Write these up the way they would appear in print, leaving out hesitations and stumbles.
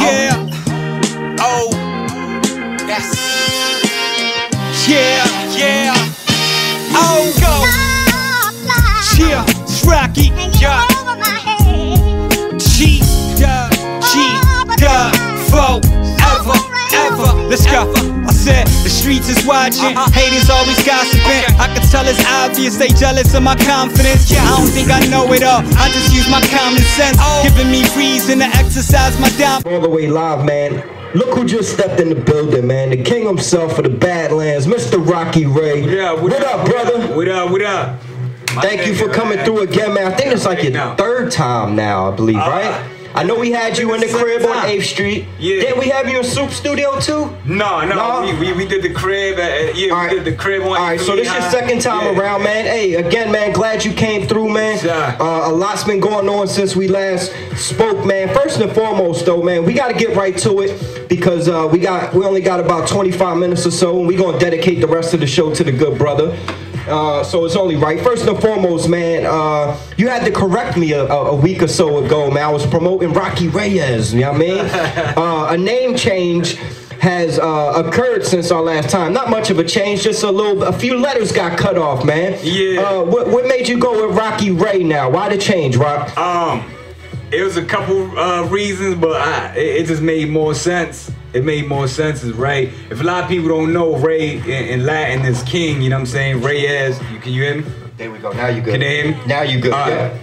Yeah. Oh. Yes. Yeah. Yeah. Oh. Go. Yeah. It's Rockie. Yeah. Forever. Let's go. I said the streets is watching, haters always gossiping. I can tell it's obvious they jealous of my confidence. I don't think I know it all, I just use my common sense, giving me reason to exercise my doubt. All the way live, man. Look who just stepped in the building, man. The king himself of the Badlands, Mr. Rockie Rey. Yeah, what up, brother? What up, what up? Thank you for coming through again, man. I think it's like your third time now, I believe, right? I know we had you in the crib on 8th Street. Yeah. Didn't we have you in Soup Studio too? No. We did the crib. We did the crib on 8th. All right, so this is your second time around, man. Hey, again, man, glad you came through, man. A lot's been going on since we last spoke, man. First and foremost, though, man, we got to get right to it because we only got about 25 minutes or so, and we're going to dedicate the rest of the show to the good brother. So it's only right. First and foremost, man, you had to correct me a week or so ago, man. I was promoting Rockie Reyes, you know what I mean? A name change has occurred since our last time. Not much of a change, just a few letters got cut off, man. Yeah. What made you go with Rockie Rey now? Why the change, Rock? It was a couple reasons, but it just made more sense. It made more sense, is right. If a lot of people don't know, Rey in Latin is king, you know what I'm saying? Reyes, can you hear me? There we go, now you good. Can you hear me? Now you good, yeah.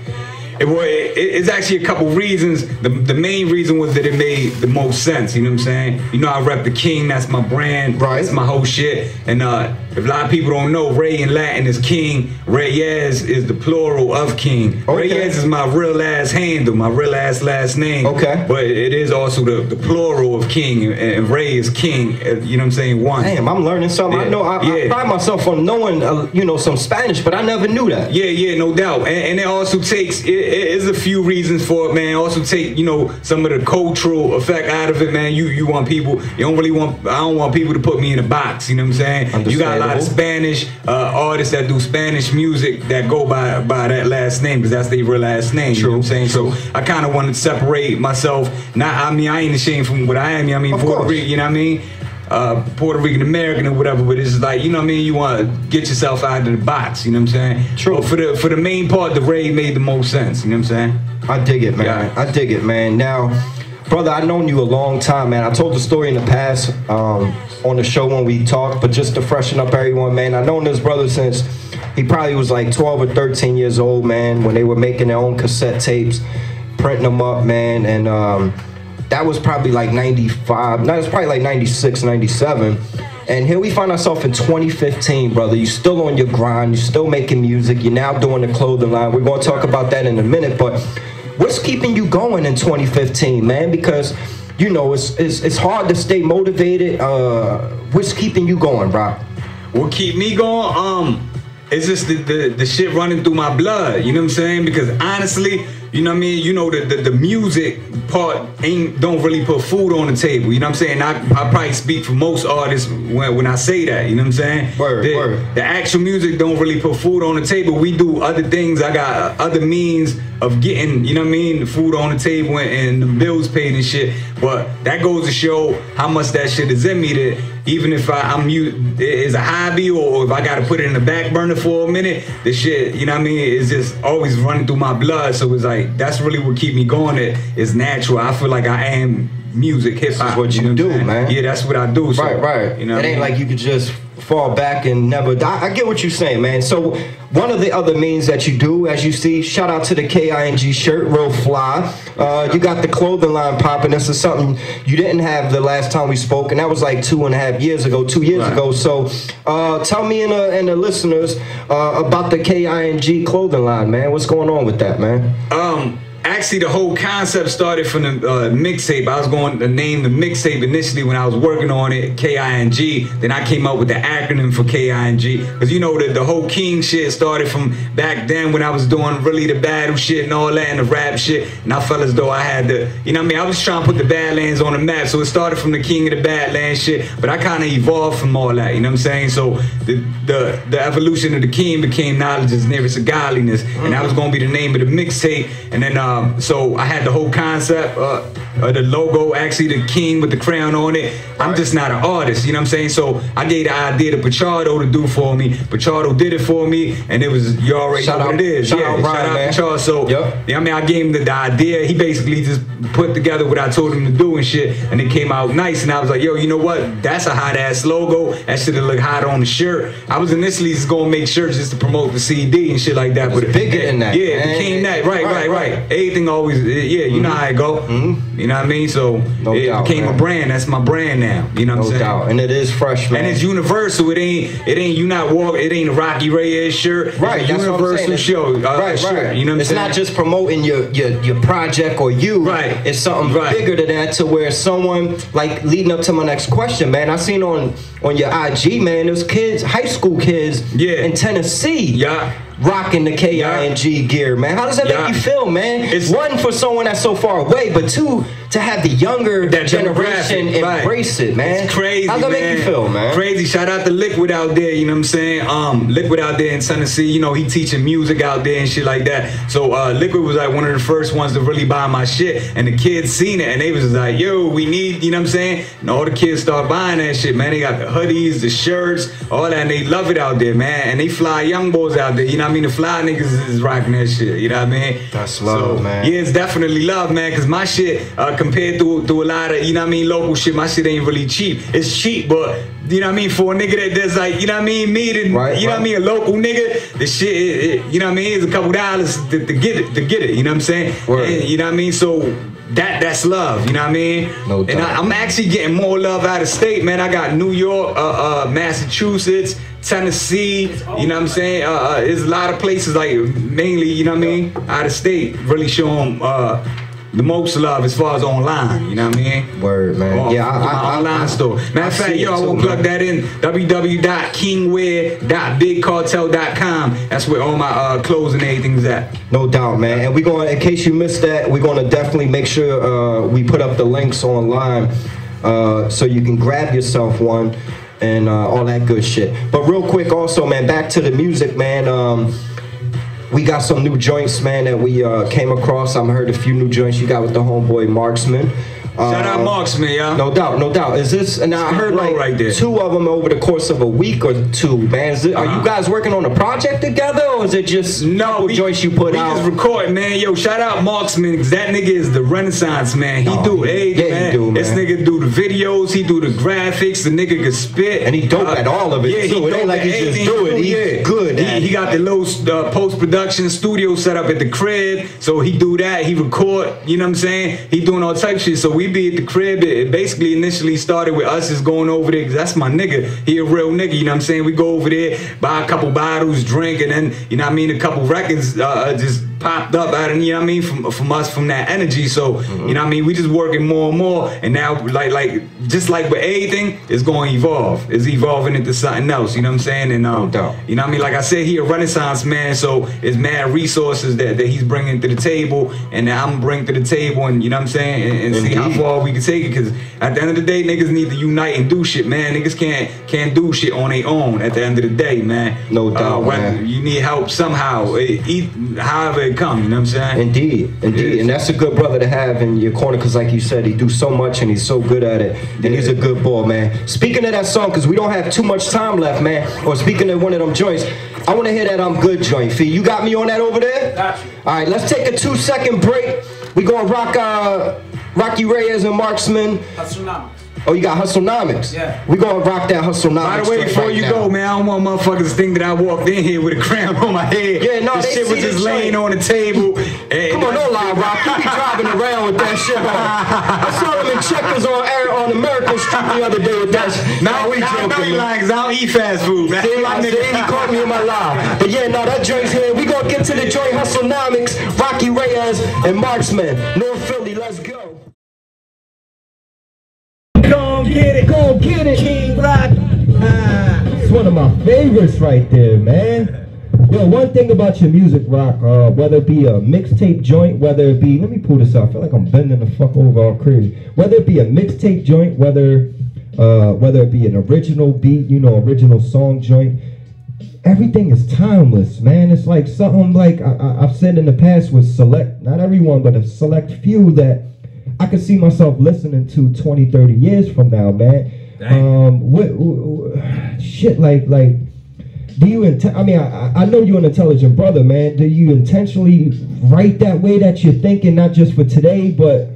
It's actually a couple reasons. The main reason was that it made the most sense, you know what I'm saying? You know, I rep the king, that's my brand, right. That's my whole shit. And if a lot of people don't know, Rey in Latin is king. Reyes is the plural of king. Okay. Reyes is my real ass handle, my real ass last name. Okay. But it is also the plural of king, and Rey is king, you know what I'm saying, one. Damn, I'm learning something. Yeah. I pride myself on knowing, you know, some Spanish, but I never knew that. Yeah, no doubt. And it also takes, it's a few reasons for it, man. Also take, you know, some of the cultural effect out of it, man. You want people, I don't want people to put me in a box, you know what I'm saying? You got a lot of Spanish artists that do Spanish music that go by that last name, because that's their real last name. True. You know what I'm saying? So I kind of wanted to separate myself. I ain't ashamed from what I am. I mean, Puerto Rican, you know what I mean? Puerto Rican American or whatever, but it's like, you know what I mean, you want to get yourself out of the box, you know what I'm saying? True. But for the main part, the Rey made the most sense, you know what I'm saying? I dig it, man. Yeah. I dig it, man. Now, brother, I've known you a long time, man. I told the story in the past on the show when we talked, but just to freshen up everyone, man, I've known this brother since he probably was like 12 or 13 years old, man, when they were making their own cassette tapes, printing them up, man, and that was probably like 95, no, it was probably like 96, 97. And here we find ourselves in 2015, brother. You're still on your grind, you're still making music, you're now doing the clothing line. We're gonna talk about that in a minute, but what's keeping you going in 2015, man? Because, you know, it's hard to stay motivated. What's keeping you going, bro? What keep me going? It's just the shit running through my blood, you know what I'm saying? Because honestly, you know what I mean? You know, the music part don't really put food on the table, you know what I'm saying? I probably speak for most artists when I say that, you know what I'm saying? Word. The actual music don't really put food on the table. We do other things. I got other means of getting, you know what I mean, the food on the table and the bills paid and shit. But that goes to show how much that shit is in me, that even if it's a hobby or if I gotta put it in the back burner for a minute, the shit, you know what I mean, is just always running through my blood. So it's like, that's really what keep me going. It's natural. I feel like I am music, hip hop. That's what you do, man. Yeah, that's what I do. So, right. You know, it ain't like you could just fall back and never die. I get what you're saying, man. So one of the other means that you do, as you see, shout out to the K.I.N.G shirt, real fly. You got the clothing line popping. This is something you didn't have the last time we spoke, and that was like 2.5 years ago, 2 years ago. So tell me and the listeners about the K.I.N.G clothing line, man. What's going on with that, man? Actually, the whole concept started from the mixtape. I was going to name the mixtape initially when I was working on it, K.I.N.G. Then I came up with the acronym for K.I.N.G. Because, you know, the whole King shit started from back then when I was doing really the battle shit and all that and the rap shit. And I felt as though I had to, you know what I mean? I was trying to put the Badlands on the map. So it started from the King of the Badlands shit. But I kind of evolved from all that, you know what I'm saying? So the evolution of the King became knowledge is nearest to godliness. And that was going to be the name of the mixtape. And then so I had the whole concept of the logo, actually the king with the crown on it. I'm just not an artist, you know what I'm saying? So I gave the idea to Pichardo to do for me. Pichardo did it for me, and it was, you already know what it is. Shout out Pichardo. So, yeah, I mean, I gave him the idea. He basically just put together what I told him to do and shit, and it came out nice. And I was like, yo, you know what? That's a hot ass logo. That should have looked hot on the shirt. I was initially just gonna make shirts just to promote the CD and shit like that, but bigger than that. Yeah, it became that. Right. Everything always, yeah, you know how it go. You know what I mean? So it became a brand. That's my brand now. You know what I'm saying? No doubt. And it is fresh, man. And it's universal. It ain't you not walk. It ain't a Rockie Rey shirt. Right. It's a universal show. Shirt, you know what I'm saying? It's not just promoting your project or you. Right. It's something bigger than that, to where someone, like, leading up to my next question, man. I seen on your IG, man, there's kids, high school kids in Tennessee. Rocking the K.I.N.G gear, man. How does that make you feel, man? It's one, for someone that's so far away, but two, to have the younger generation embrace it, man. It's crazy, How does that make you feel, man? Crazy. Shout out to Liquid out there, you know what I'm saying? Liquid out there in Tennessee, you know, he teaching music out there and shit like that. So Liquid was like one of the first ones to really buy my shit, and the kids seen it, and they was just like, yo, we need, you know what I'm saying? And all the kids start buying that shit, man. They got the hoodies, the shirts, all that, and they love it out there, man. And they fly young boys out there, you know what I mean? The fly niggas is rocking that shit, you know what I mean? That's love, man. Yeah, it's definitely love, man, because my shit, compared to a lot of, you know what I mean, local shit, my shit ain't really cheap. It's cheap, but, you know what I mean, for a nigga that's like, you know what I mean, me, you know what I mean, a local nigga, the shit, you know what I mean, it's a couple dollars to get it, you know what I'm saying? And, you know what I mean? So that's love, you know what I mean? No doubt. And I'm actually getting more love out of state, man. I got New York, Massachusetts, Tennessee, you know what I'm saying? There's a lot of places, like, mainly, you know what I mean, out of state, really show them the most love as far as online, you know what I mean? Word, man. My online store. Matter of fact, yo, I will plug that in, www.kingwear.bigcartel.com. That's where all my clothes and everything's at. No doubt, man. And we're going, in case you missed that, we're going to definitely make sure we put up the links online so you can grab yourself one and all that good shit. But real quick also, man, back to the music, man. We got some new joints, man, that we came across. I've heard a few new joints you got with the homeboy Marksman. Shout out Marksman, y'all. No doubt, no doubt. Is this, and I heard like two of them over the course of a week or two, man. Is it, are you guys working on a project together, or is it just joints you put out? We just record, man. Yo, shout out Marksman, because that nigga is the Renaissance, man. He do everything, man. This nigga do the videos, he do the graphics, the nigga can spit. And he dope at all of it, too. It ain't like he just do it. He's good. He got the little post-production studio set up at the crib, so he do that. He record, you know what I'm saying? He doing all type of shit, so we be at the crib. It basically initially started with us just going over there, because that's my nigga. He a real nigga, you know what I'm saying? We go over there, buy a couple bottles, drink, and then, you know what I mean, a couple records just popped up out of, you know what I mean, from us, from that energy. So, you know what I mean, we just working more and more, and now, like just like with everything, it's going to evolve. It's evolving into something else, you know what I'm saying? And, you know what I mean, like I said, he a Renaissance man, so it's mad resources that he's bringing to the table, and that I'm bringing to the table, and, you know what I'm saying, and see how far we can take it, because at the end of the day, niggas need to unite and do shit, man. Niggas can't do shit on their own at the end of the day, man. No doubt, man. You need help somehow, however it come, you know what I'm saying? Indeed. And that's a good brother to have in your corner, because like you said, he do so much and he's so good at it, and he's a good boy, man. Speaking of that song, because we don't have too much time left, man, or speaking of one of them joints, I want to hear that I'm Good joint. Fee, you got me on that over there? Got you. All right, let's take a 2-second break. We gonna rock Rockie Rey as a Marksman. Hustlenomics. Oh, you got Hustlenomics? Yeah. We gonna rock that Hustlenomics. By the way, before you go, man, I don't want motherfuckers to think that I walked in here with a crown on my head. Yeah, no, this shit was just laying on the table. Come on, don't lie, Rock. You be driving around with that shit on. I saw them in Checkers on American Street the other day with that shit. Now we joking, like, cause I don't eat fast food, man. See, he caught me in my lie. But yeah, no, that joint's here. We gonna get to the joint Hustlenomics, Rockie Reyes and Marksman. North Philly, let's go. Go get it, King Rock. It's one of my favorites right there, man. Yo, one thing about your music, Rock, whether it be a mixtape joint, whether it be, let me pull this out, I feel like I'm bending the fuck over all crazy. Whether it be a mixtape joint, whether it be an original beat, you know, original song joint, everything is timeless, man. It's like something like I've said in the past with select, not everyone, but a select few that I could see myself listening to 20, 30 years from now, man. Shit, like, do you, I mean, I know you're an intelligent brother, man. Do you intentionally write that way that you're thinking, not just for today, but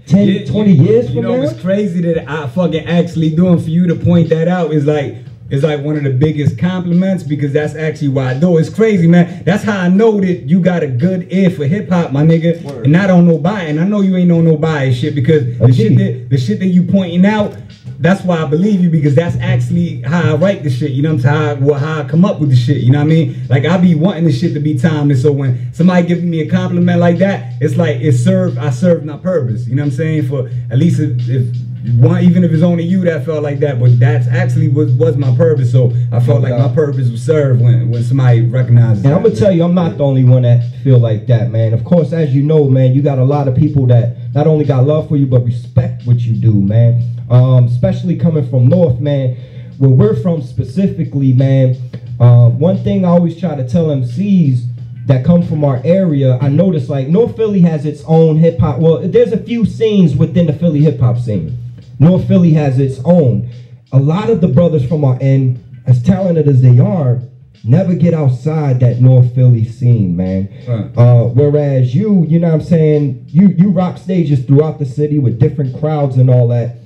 10, 20 years from now? You know, it's crazy that I fucking actually doing for you to point that out is like, it's like one of the biggest compliments, because that's actually why I do. It's crazy, man. That's how I know that you got a good ear for hip hop, my nigga. Word. And not on no bias. And I know you ain't on no bias shit, because the shit that you pointing out, that's why I believe you, because that's actually how I write the shit. You know what I'm saying? How I come up with the shit. You know what I mean? Like, I be wanting the shit to be timeless. So when somebody gives me a compliment like that, it's like I served my purpose. You know what I'm saying? For at least even if it's only you that felt like that, but that's actually was my purpose. So I felt like my purpose was served when somebody recognizes. And I'm gonna tell you, I'm not the only one that feel like that, man. Of course, as you know, man, you got a lot of people that not only got love for you, but respect what you do, man. Especially coming from North, man, where we're from specifically, man. One thing I always try to tell MCs that come from our area, I notice like North Philly has its own hip hop. Well, there's a few scenes within the Philly hip hop scene. North Philly has its own. A lot of the brothers from our end, as talented as they are, never get outside that North Philly scene, man. Whereas you know what I'm saying, you rock stages throughout the city with different crowds and all that.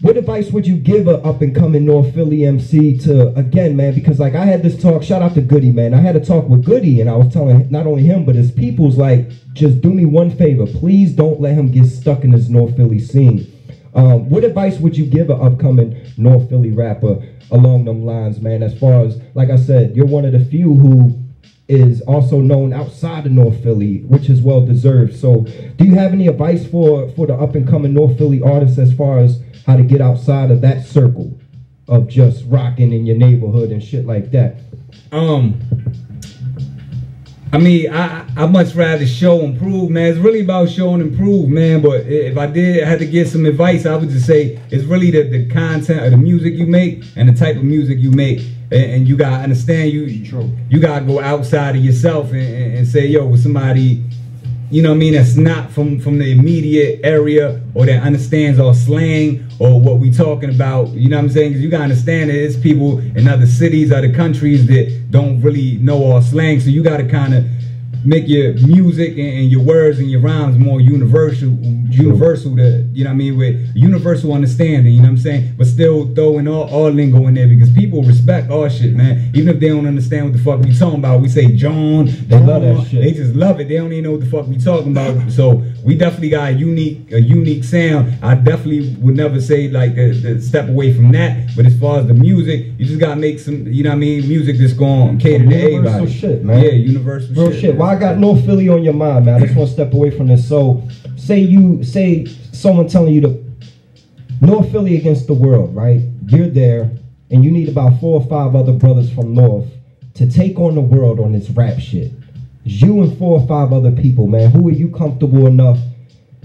What advice would you give a up-and-coming North Philly MC to, again, man, because like I had this talk, shout out to Goody, man. I had a talk with Goody, and I was telling not only him, but his people's like, just do me one favor. Please don't let him get stuck in this North Philly scene. What advice would you give an upcoming North Philly rapper along them lines, man, as far as, like I said, you're one of the few who is also known outside of North Philly, which is well deserved. So do you have any advice for the up-and-coming North Philly artists as far as how to get outside of that circle of just rocking in your neighborhood and shit like that? I mean, I much rather show and prove, man. It's really about show and improve, man. But if I had to give some advice, I would just say it's really the content of the music you make and the type of music you make. And you gotta understand, you gotta go outside of yourself and say, yo, with somebody, you know what I mean, that's not from the immediate area, or that understands our slang or what we talking about. You know what I'm saying? Because you gotta understand that there's people in other cities, other countries that don't really know our slang. So you gotta kind of make your music and your words and your rhymes more universal to, you know what I mean, with universal understanding, you know what I'm saying? But still throwing all lingo in there, because people respect our shit, man. Even if they don't understand what the fuck we talking about, we say John, they love that shit. They just love it. They don't even know what the fuck we talking about. So we definitely got a unique sound. I definitely would never say like the step away from that. But as far as the music, you just gotta make some, you know what I mean, music that's gonna cater to everybody. Universal shit, man. Yeah, universal real shit. Well, I got North Philly on your mind, man. I just want to step away from this. So say someone telling you to North Philly against the world, right? You're there and you need about 4 or 5 other brothers from North to take on the world on this rap shit. It's you and 4 or 5 other people, man. Who are you comfortable enough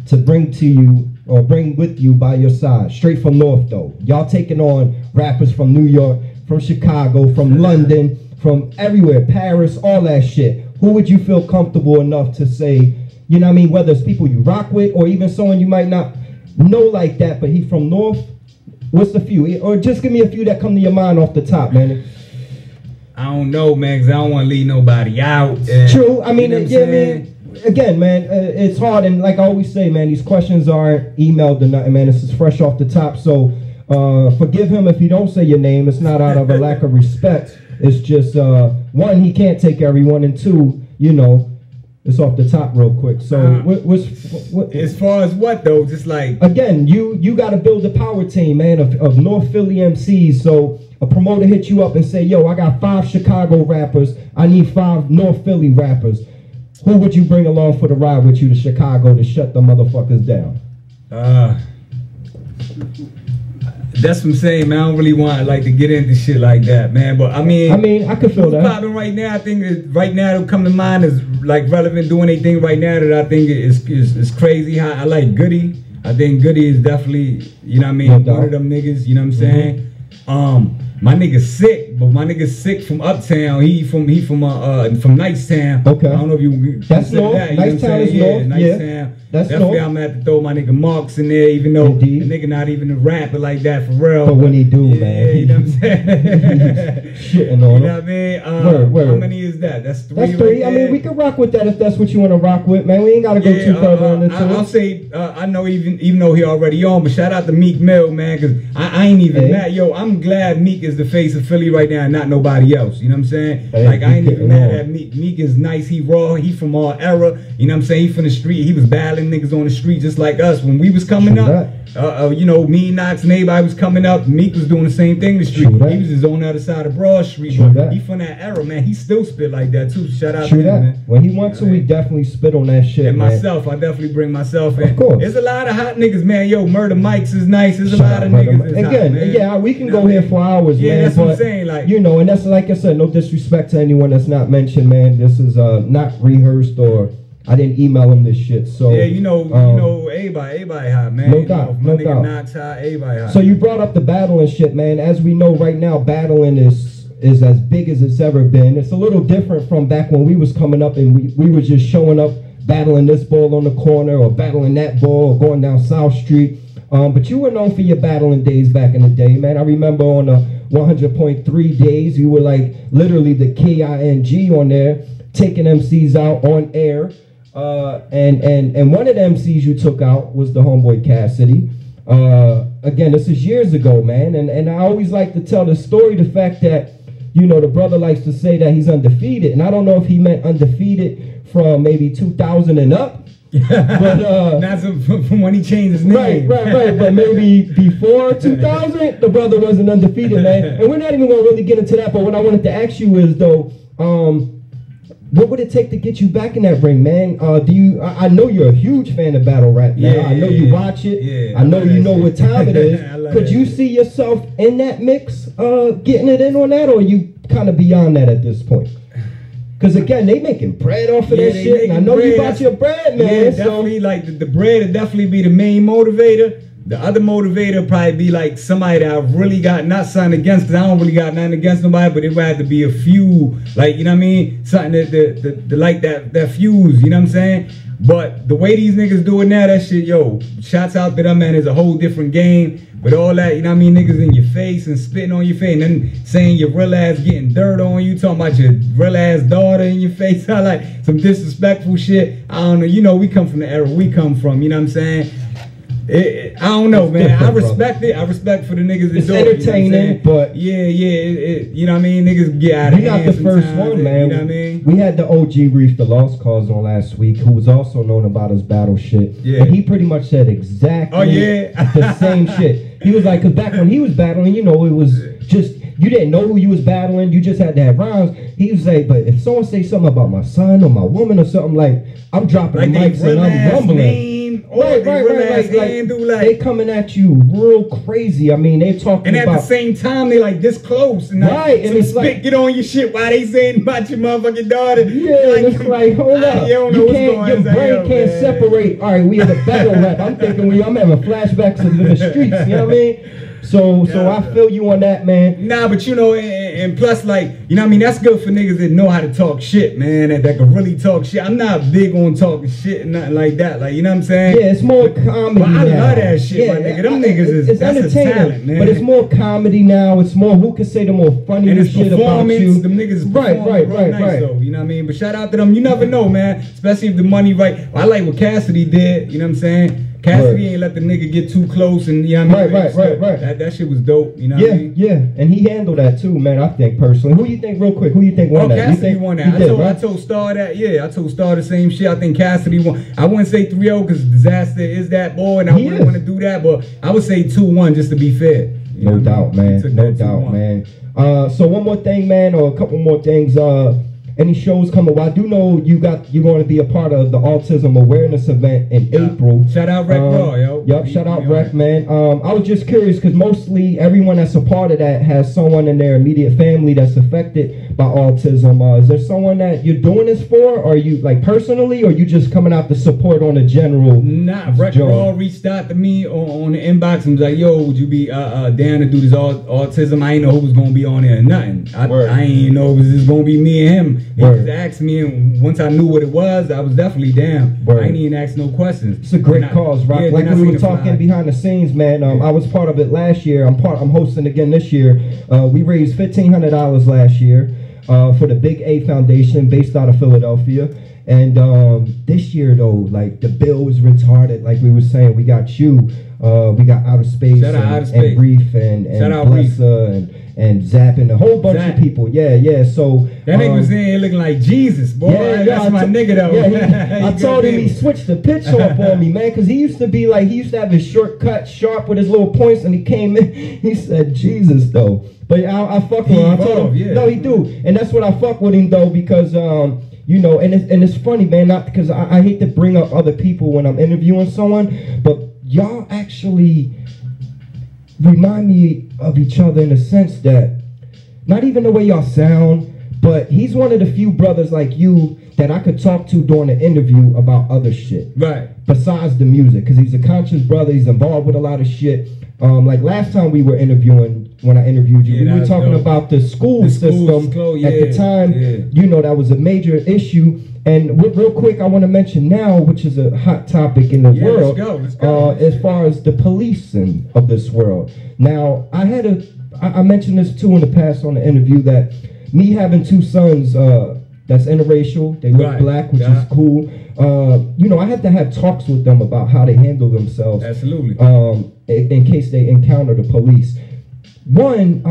to bring to you or bring with you by your side? Straight from North though. Y'all taking on rappers from New York, from Chicago, from London, from everywhere, Paris, all that shit. Who would you feel comfortable enough to say, you know what I mean, whether it's people you rock with or even someone you might not know like that, but he from North? What's the few? Or just give me a few that come to your mind off the top, man. I don't know, man, because I don't want to leave nobody out. True. I mean, you know yeah, man. Again, man, it's hard. And like I always say, man, these questions aren't emailed or nothing, man. This is fresh off the top. So forgive him if he don't say your name. It's not out of a lack of respect. It's just, one, he can't take everyone, and 2, you know, it's off the top real quick. So what as far as what though, just like, again, you got to build a power team, man, of North Philly MCs. So a promoter hit you up and say, yo, I got 5 Chicago rappers, I need 5 North Philly rappers. Who would you bring along for the ride with you to Chicago to shut the motherfuckers down? That's what I'm saying, man. I don't really want like to get into shit like that, man. But I mean, I could feel that. What's popping right now? I think right now it'll come to mind is like relevant, doing anything right now that I think is crazy. I like Goody. I think Goody is definitely, you know what I mean, one of them niggas. You know what I'm saying? My nigga's sick, but my nigga's sick from Uptown. He from Nicetown. Okay. I don't know if you that's north. that. You Nicetown is yeah, north. Nicetown. That's definitely north. I'm gonna have to throw my nigga Marks in there, even though Indeed. the nigga not even a rapper like that for real. But when he do, yeah, man, you know what I'm saying? Shitting on him. You know what I mean? Word. How many is that? That's 3. That's 3. Right I mean, we can rock with that if that's what you want to rock with, man. We ain't gotta go too further into it. I'll say, I know even though he already on, but shout out to Meek Mill, man, because I ain't even mad. Yo, I'm glad Meek is the face of Philly right now and not nobody else. You know what I'm saying? Hey, like, I ain't even mad at Meek. Meek is nice. He raw. He from our era. You know what I'm saying? He from the street. He was battling niggas on the street just like us when we was coming up. You know, me, Knox, and everybody was coming up. Meek was doing the same thing in the street. He was just on the other side of Broad Street. But he from that era, man. He still spit like that too. Shout out to him, man. When he wants to, we definitely spit on that shit, and man. myself, I definitely bring myself in. Of course. There's a lot of hot niggas, man. Yo, Murder Mike's is nice. There's a lot of niggas that's again, hot, man. yeah, we can go here for hours, man. That's what I'm saying. Like, you know, and that's like I said, no disrespect to anyone that's not mentioned, man. This is not rehearsed or I didn't email him this shit. So yeah, you know, everybody hot, man. No doubt, my no nigga doubt. Knox hot, everybody hot. So you brought up the battling shit, man. As we know right now, battling is as big as it's ever been. It's a little different from back when we was coming up and we were just showing up, battling this ball on the corner or battling that ball or going down South Street. But you were known for your battling days back in the day, man. I remember on the 100.3 days, you were like literally the K.I.N.G on there, taking MCs out on air. And one of the MCs you took out was the homeboy Cassidy. Again, this is years ago, man. And I always like to tell the story, the fact that, you know, the brother likes to say that he's undefeated. And I don't know if he meant undefeated from maybe 2000 and up. But not from when he changed his name. Right. But maybe before 2000, the brother wasn't undefeated, man. And we're not even going to really get into that. But what I wanted to ask you is, though, what would it take to get you back in that ring, man? I know you're a huge fan of battle rap now. I know you watch it. Yeah, I know you know what time it is. Could you shit. see yourself in that mix, getting it in on that, or are you kind of beyond that at this point? Because again, they making bread off of that shit, and I know you bought your bread, man. Yeah, definitely. Like the bread would definitely be the main motivator. The other motivator would probably be like somebody that I've really got not something against, because I don't really got nothing against nobody, but it would have to be a few, like, you know what I mean? Something that like that fuse, you know what I'm saying? But the way these niggas do it now, that shit, yo, shouts out to them, man, is a whole different game. With all that, you know what I mean, niggas in your face and spitting on your face, and then saying your real ass getting dirt on you, talking about your real ass daughter in your face, I like some disrespectful shit. I don't know, you know, we come from the era we come from, you know what I'm saying? I don't know, man. I respect it. I respect for the niggas that it's do it. entertaining, you know but you know what I mean. Niggas get out of hand. You're not the first one, man. You know what I mean? We had the OG Reef, the Lost Cause, on last week, who was also known about his battle shit. Yeah. And he pretty much said exactly the same shit. He was like, because back when he was battling, you know, it was just, you didn't know who you was battling. You just had to have rhymes. He was like, but if someone say something about my son or my woman or something, like, I'm dropping the mics and I'm rumbling. Right. Like, they coming at you real crazy. I mean, they talking and about. at the same time, they like this close. And and it's like, get on your shit while they saying about your motherfucking daughter. Yeah, like, it's like, hold up. You Your brain can't separate. All right, we have a battle rap. I'm thinking I'm having flashbacks of the streets. You know what I mean? So I feel you on that, man. Nah, but you know, and plus, like, you know what I mean? That's good for niggas that know how to talk shit, man, that can really talk shit. I'm not big on talking shit and nothing like that. Like, you know what I'm saying? Yeah, it's more comedy but I now. love that shit, my nigga. Them niggas is that's entertaining, a talent, man. But it's more comedy now. It's more, who can say the more funniest shit about you. Them niggas right. Nice, though, you know what I mean? But shout out to them. You never know, man. Especially if the money right. I like what Cassidy did, you know what I'm saying? Cassidy ain't let the nigga get too close, and you know what I mean? Right. That shit was dope, you know what I mean? Yeah, and he handled that too, man, I think, personally. Who you think, real quick, who you think won that? Cassidy won that. I told Star that, I told Star the same shit. I think Cassidy won. I wouldn't say 3-0 because Disaster is that boy, and I wouldn't want to do that, but I would say 2-1 just to be fair. No doubt, man. No doubt, man. So one more thing, man, or a couple more things. Any shows coming? Well, I do know you're going to be a part of the Autism Awareness event in April. Shout out Rec Raw, yo. Yep, shout out Rec, man. I was just curious because mostly everyone that's a part of that has someone in their immediate family that's affected about autism. Is there someone that you're doing this for, or are you like personally, or you just coming out to support on a general? Nah, Raw reached out to me on the inbox and was like, "Yo, would you be down to do this autism?" I ain't know who was gonna be on there or nothing. I ain't know it was just gonna be me and him. He just asked me, and once I knew what it was, I was definitely down. I ain't even ask no questions. It's a great cause, right? Like we were talking behind the scenes, man. I was part of it last year. I'm hosting again this year. We raised $1,500 last year for the Big A Foundation based out of Philadelphia. And this year though, like the bill was retarded. Like we were saying, we got you, we got Outer Space, and Reef, and Blessa, and Zap, and a whole bunch of people. Yeah. So that nigga was in here looking like Jesus, boy. That's my nigga though. Yeah, I told him he switched the pitch up on me, man, because he used to be like, he used to have his short cut sharp with his little points, and he came in, he said Jesus though. But I fuck with him. I told him, no, he do, and that's what I fuck with him though, because you know, and it's funny, man, not because I hate to bring up other people when I'm interviewing someone, but y'all actually remind me of each other in the sense that, not even the way y'all sound, but he's one of the few brothers like you that I could talk to during an interview about other shit. Right. Besides the music, because he's a conscious brother, he's involved with a lot of shit. Like last time we were interviewing, when I interviewed you, we were talking about the school system at the time. You know, that was a major issue. And real quick, I want to mention now, which is a hot topic in the world, let's go. as far as the policing of this world. Now, I mentioned this too in the past on the interview, that me having two sons that's interracial, they look black, which is cool. You know, I had to have talks with them about how they handle themselves. Absolutely. In case they encounter the police. One,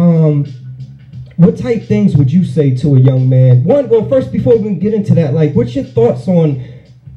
what type things would you say to a young man? Well, first, before we get into that, like, what's your thoughts on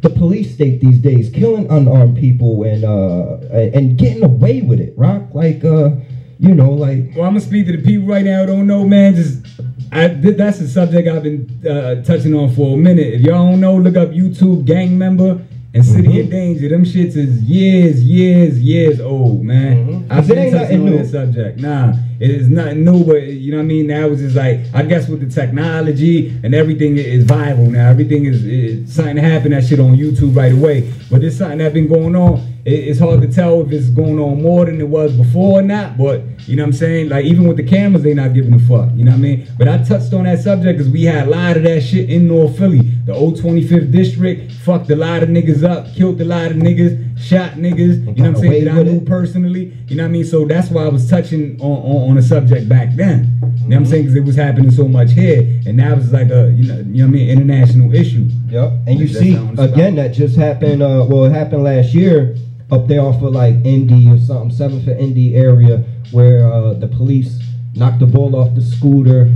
the police state these days, killing unarmed people and getting away with it, Rock? Like, you know, like. Well, I'm gonna speak to the people right now who don't know, man. That's the subject I've been touching on for a minute. If y'all don't know, look up YouTube gang member and City of Danger. Them shits is years old, man. I've been touching on that subject. Nah, it is nothing new, but you know what I mean? Now it's just like, I guess with the technology and everything is viral now. Everything is something to happen, that shit on YouTube right away. But there's something that's been going on. It's hard to tell if it's going on more than it was before or not, but you know what I'm saying? Like, even with the cameras, they not giving a fuck, you know what I mean? But I touched on that subject because we had a lot of that shit in North Philly. The old 25th district fucked a lot of niggas up, killed a lot of niggas, shot niggas, you know what I'm saying, that I knew personally, you know what I mean? So that's why I was touching on the subject back then, you know what I'm saying? Because it was happening so much here, and now it's like a, you know what I mean, international issue. Yep, and you see, again, that just happened, well, it happened last year, up there off of like Indy or something, 7th and Indy area, where the police knocked the ball off the scooter,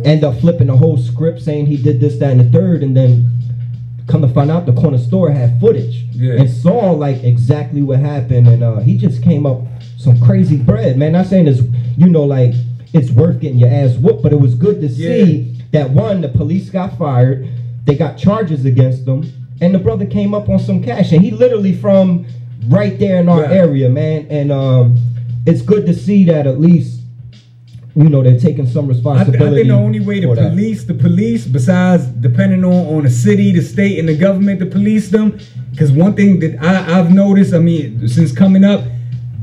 end up flipping the whole script, saying he did this, that, and the third, and then come to find out the corner store had footage and saw like exactly what happened, and he just came up some crazy bread, man. Not saying it's, you know, like it's worth getting your ass whooped, but it was good to see that, one, the police got fired, they got charges against them, and the brother came up on some cash, and he literally from right there in our area, man. And it's good to see that at least, you know, they're taking some responsibility. I think the only way to police the police, besides depending on the city, the state, and the government to police them, because one thing that I've noticed, I mean, since coming up,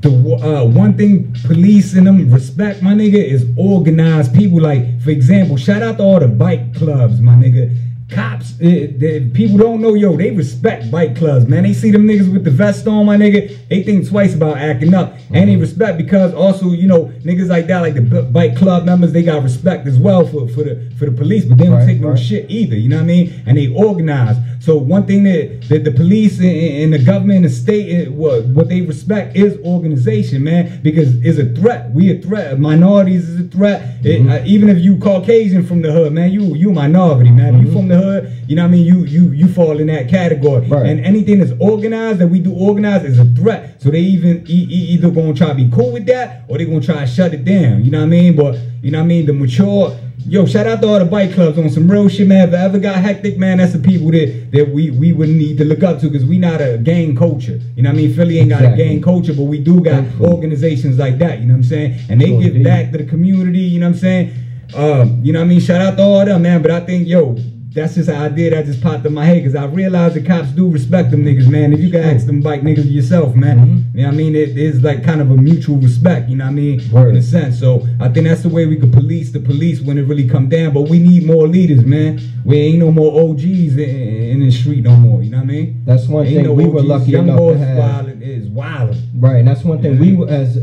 the one thing police and them respect, my nigga, is organized people. Like, for example, shout out to all the bike clubs, my nigga. Cops, people don't know, yo, they respect bike clubs, man. They see them niggas with the vest on, my nigga, they think twice about acting up. And they respect, because also, you know, niggas like that, like the bike club members, they got respect as well for the police, but they don't take no shit either, you know what I mean? And they organize. So one thing that the police and the government and the state, what they respect is organization, man, because it's a threat. We a threat. Minorities is a threat. Even if you Caucasian from the hood, man, you a minority, man. If you from the hood, you know what I mean, you fall in that category. And anything that's organized, that we do organize, is a threat. So they either gonna try to be cool with that, or they gonna try to shut it down, you know what I mean? But you know what I mean, the mature, yo, shout out to all the bike clubs on some real shit, man. If it ever got hectic, man, that's the people that we would need to look up to, because we not a gang culture. You know what I mean? Philly ain't got a gang culture, but we do got organizations like that, you know what I'm saying? And they give back to the community, you know what I'm saying? You know what I mean? Shout out to all them, man. But I think, yo, that's just an idea that just popped in my head because I realized the cops do respect them niggas, man. If you can ask them bike niggas yourself, man. You know what I mean? It is like kind of a mutual respect, you know what I mean? In a sense. So I think that's the way we could police the police when it really come down. But we need more leaders, man. We ain't no more OGs in the street no more, you know what I mean? That's one thing we were lucky enough to have. Is wild. Right, and that's one thing we as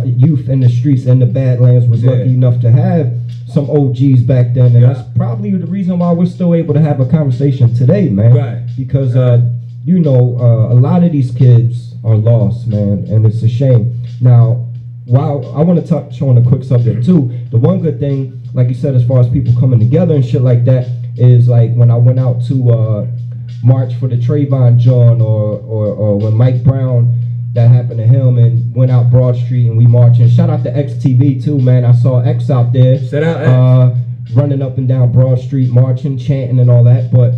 youth in the streets and the Badlands was lucky enough to have some OGs back then, and that's probably the reason why we're still able to have a conversation today, man. Right. Because you know, a lot of these kids are lost, man, and it's a shame. Now, while I want to touch on a quick subject too, the one good thing, like you said, as far as people coming together and shit like that, is like when I went out to march for the Trayvon John, or when Mike Brown, that happened to him, and went out Broad Street and we marching. Shout out to XTV too, man. I saw X out there. Shout out X. Running up and down Broad Street, marching, chanting and all that. But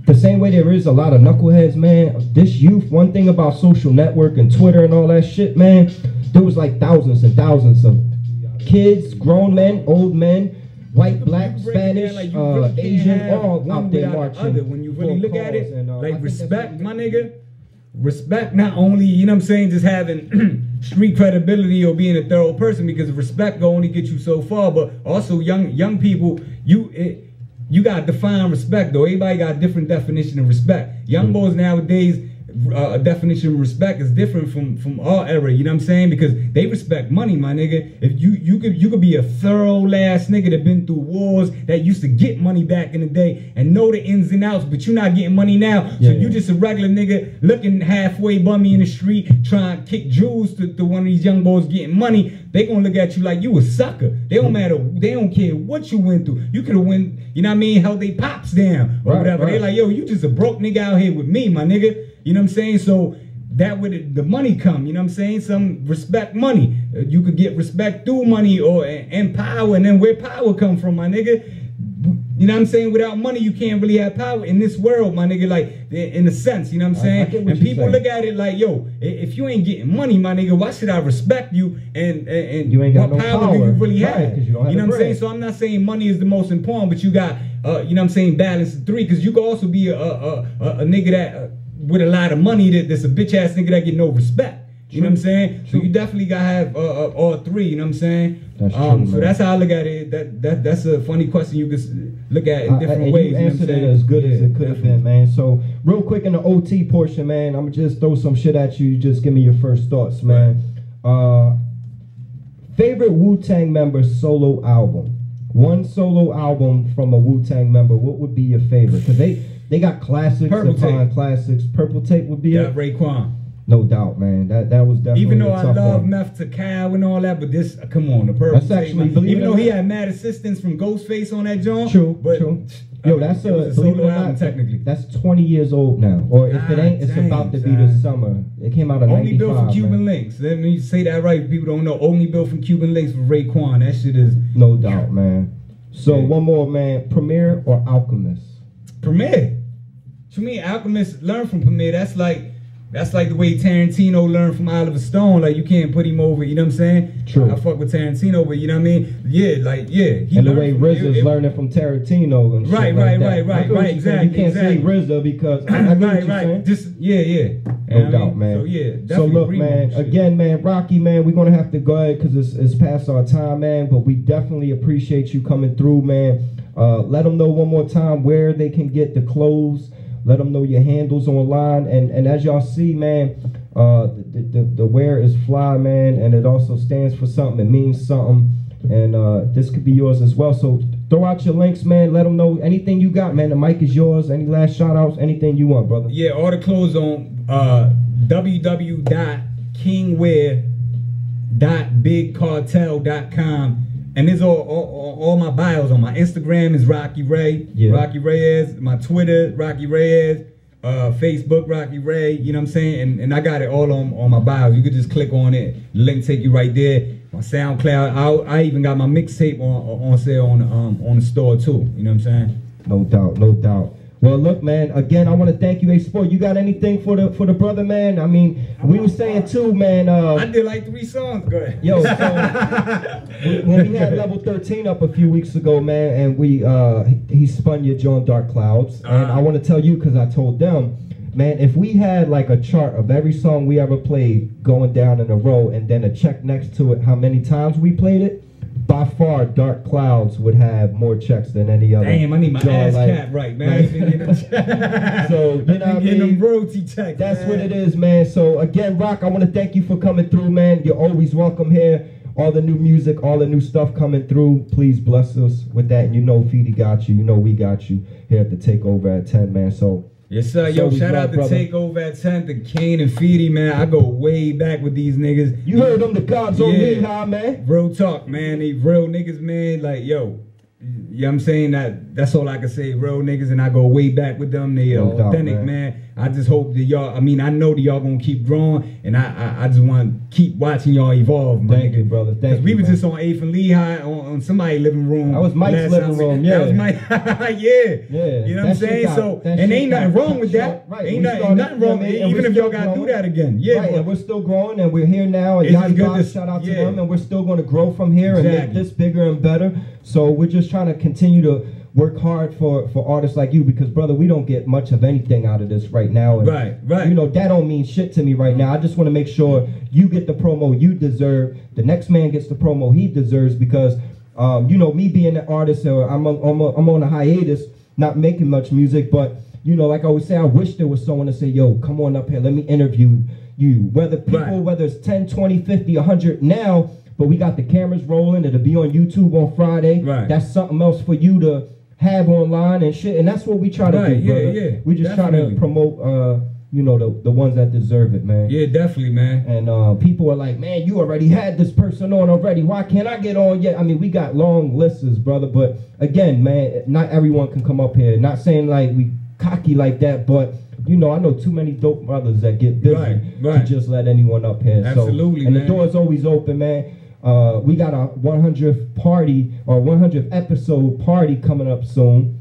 the same way there is a lot of knuckleheads, man, this youth, one thing about social network and Twitter and all that shit, man, there was like thousands and thousands of kids, grown men, old men, white, black, Spanish, Asian, all out there marching. When you really look at it, like respect, my nigga. Respect not only, you know what I'm saying, just having street credibility or being a thorough person, because respect will only get you so far, but also young people, you got to define respect though. Everybody got a different definition of respect. Young boys nowadays, a definition of respect is different from our era, you know what I'm saying? Because they respect money, my nigga. If you could be a thorough ass nigga that been through wars, that used to get money back in the day and know the ins and outs, but you're not getting money now. So you just a regular nigga looking halfway bummy in the street trying to kick jewels to one of these young boys getting money. They gonna look at you like you a sucker. They don't matter. They don't care what you went through. You could have went, you know what I mean, held they pops down or whatever. They like, yo, you just a broke nigga out here with me, my nigga. You know what I'm saying? So that would the money come, you know what I'm saying? Some respect money. You could get respect through money and power, and then where power come from, my nigga? You know what I'm saying? Without money, you can't really have power in this world, my nigga, like, in a sense, you know what I'm saying? And people look at it like, yo, if you ain't getting money, my nigga, why should I respect you? And you ain't got what no power do you really have? Right, you know what I'm saying? So I'm not saying money is the most important, but you got, you know what I'm saying, balance of three, because you could also be a nigga that, with a lot of money, that's a bitch ass nigga that get no respect. You know what I'm saying? So you definitely gotta have all three, you know what I'm saying? That's true, so that's how I look at it. That's a funny question you could look at in different ways. You answered it as good as it could have been, man. So real quick in the OT portion, man, I'm gonna just throw some shit at you. Just give me your first thoughts, man. Favorite Wu-Tang member's solo album. One solo album from a Wu-Tang member. What would be your favorite? Because they got classics upon classics. Purple Tape would be it. Raekwon. No doubt, man. That was definitely even though a I tough love one. Meth to Cow and all that, but this, come on, the Purple That's actually, Tape. Even though he had mad assistance from Ghostface on that joint. True, but, true. Yo, that's a solo album technically. That's 20 years old now. Or if it ain't, it's about to be this summer. It came out in 95, Only built from Cuban Links. Let me say that right. People don't know. Only built from Cuban Links for Raekwon. That shit is... No doubt, man. So one more, man. Premier or Alchemist? Premier. To me, Alchemist learn from Premier. That's like the way Tarantino learned from Oliver Stone. Like, you can't put him over, you know what I'm saying? True. I fuck with Tarantino, but you know what I mean? Yeah, like, yeah. And the way RZA's learning from Tarantino and shit right, exactly. You can't say RZA because I get what you're saying. Just, yeah. No doubt, man. So, yeah, so look, man, again, man, Rocky, man, we're going to have to go ahead because it's past our time, man, but we definitely appreciate you coming through, man. Let them know one more time where they can get the clothes. Let them know your handles online, and as y'all see, man, the wear is fly, man, and it also stands for something. It means something, and this could be yours as well. So throw out your links, man. Let them know anything you got, man. The mic is yours. Any last shout outs, anything you want, brother. Yeah, all the clothes on www.kingwear.bigcartel.com. And there's all my bios on my Instagram is Rockie Rey, Rockie Reyes, my Twitter, Rockie Reyes, Facebook, Rockie Rey, you know what I'm saying? And I got it all on my bios. You could just click on it. The link take you right there. My SoundCloud, I even got my mixtape on sale on the store too. You know what I'm saying? No doubt, no doubt. Well, look, man. Again, I want to thank you, A-Sport. You got anything for the brother, man? I mean, we were saying too, man. I did like 3 songs. Go ahead. Yo, so when we had Level 13 up a few weeks ago, man, and he spun your joint Dark Clouds, and I want to tell you because I told them, man, if we had like a chart of every song we ever played going down in a row, and then a check next to it how many times we played it. By far, Dark Clouds would have more checks than any other. Damn, I need my ass cap right, man. So, you know what I mean? Royalty checks, That's man. what it is, man. So, again, Rock, I want to thank you for coming through, man. You're always welcome here. All the new music, all the new stuff coming through. Please bless us with that. And you know Feedy got you. You know we got you here at the Takeover at 10, man. So, yes, sir. Yo, shout out to Takeover at 10, to K.I.N.G and Feedy, man. I go way back with these niggas. You heard them, the gods on me, huh, man? Real talk, man. They real niggas, man. Like, yo, you know what I'm saying? That's all I can say. Real niggas, and I go way back with them. They authentic, man. I just hope that y'all, I mean, I know that y'all gonna keep growing, and I just want to keep watching y'all evolve, man. Thank you, brother. Thank you. We was just on 8th and Lehigh on somebody's living room. That was Mike's living room, yeah. That was Mike, yeah. You know what I'm saying? So, and ain't nothing wrong with that. Right. Ain't nothing wrong, even if y'all gotta do that again. Yeah, right, and we're still growing, and we're here now. And Yadibox, shout out to them, and we're still going to grow from here and make this bigger and better. So we're just trying to continue to work hard for artists like you, because brother, we don't get much of anything out of this right now. And, right. You know, that don't mean shit to me right now. I just want to make sure you get the promo you deserve. The next man gets the promo he deserves, because you know, me being an artist, I'm on a hiatus, not making much music, but you know, like I always say, I wish there was someone to say, yo, come on up here, let me interview you. Whether people, whether it's 10, 20, 50, 100 now, but we got the cameras rolling. It'll be on YouTube on Friday. That's something else for you to have online and shit. And that's what we try to do, brother. We just try to promote, you know, the ones that deserve it, man. Yeah, definitely, man. And people are like, man, you already had this person on already. Why can't I get on yet? I mean, we got long lists, brother. But again, man, not everyone can come up here. Not saying like we cocky like that, but you know, I know too many dope brothers that get busy to just let anyone up here. Absolutely, and the door's always open, man. We got a 100th party or 100th episode party coming up soon.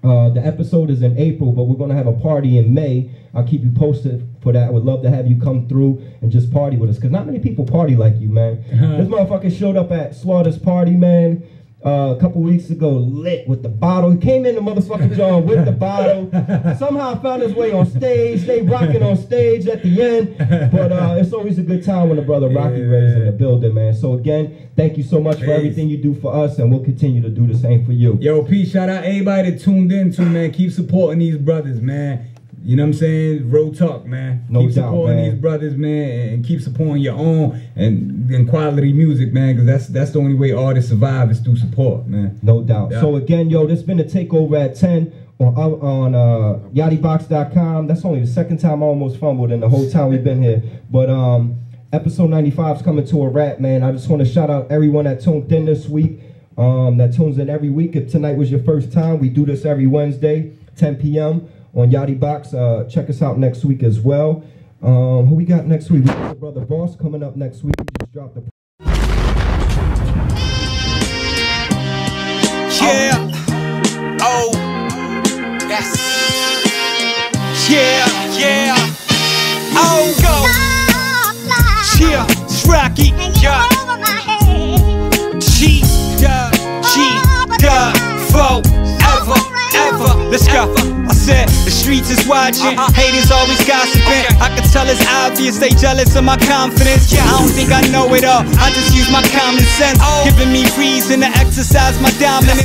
The episode is in April, but we're going to have a party in May. I'll keep you posted for that. I would love to have you come through and just party with us, because not many people party like you, man. This motherfucker showed up at Slaughter's party, man, a couple weeks ago, lit with the bottle. He came in the motherfucking jar with the bottle. Somehow found his way on stage. They rocking on stage at the end. But it's always a good time when the brother Rockie Rey's in the building, man. So again, thank you so much for everything you do for us, and we'll continue to do the same for you. Yo, peace. Shout out everybody that tuned in to, man. Keep supporting these brothers, man. You know what I'm saying? Real talk, man. Keep supporting these brothers, man, and keep supporting your own and quality music, man, because that's the only way artists survive is through support, man. No doubt. So again, yo, this has been the Takeover at 10 on Yadibox.com. That's only the second time I almost fumbled in the whole time we've been here. But episode 95 is coming to a wrap, man. I just want to shout out everyone that tuned in this week, that tunes in every week. If tonight was your first time, we do this every Wednesday, 10 p.m. on Yadibox. Check us out next week as well. Who we got next week? We got the brother Boss coming up next week. He just dropped the... Yeah. Oh. Yes. Yeah. Oh, go. Yeah. It's Rockie. Yeah. Forever. Let's go. I said the streets is watching, haters always gossiping. I can tell it's obvious they jealous of my confidence. I don't think I know it all, I just use my common sense, giving me reason to exercise my dominance.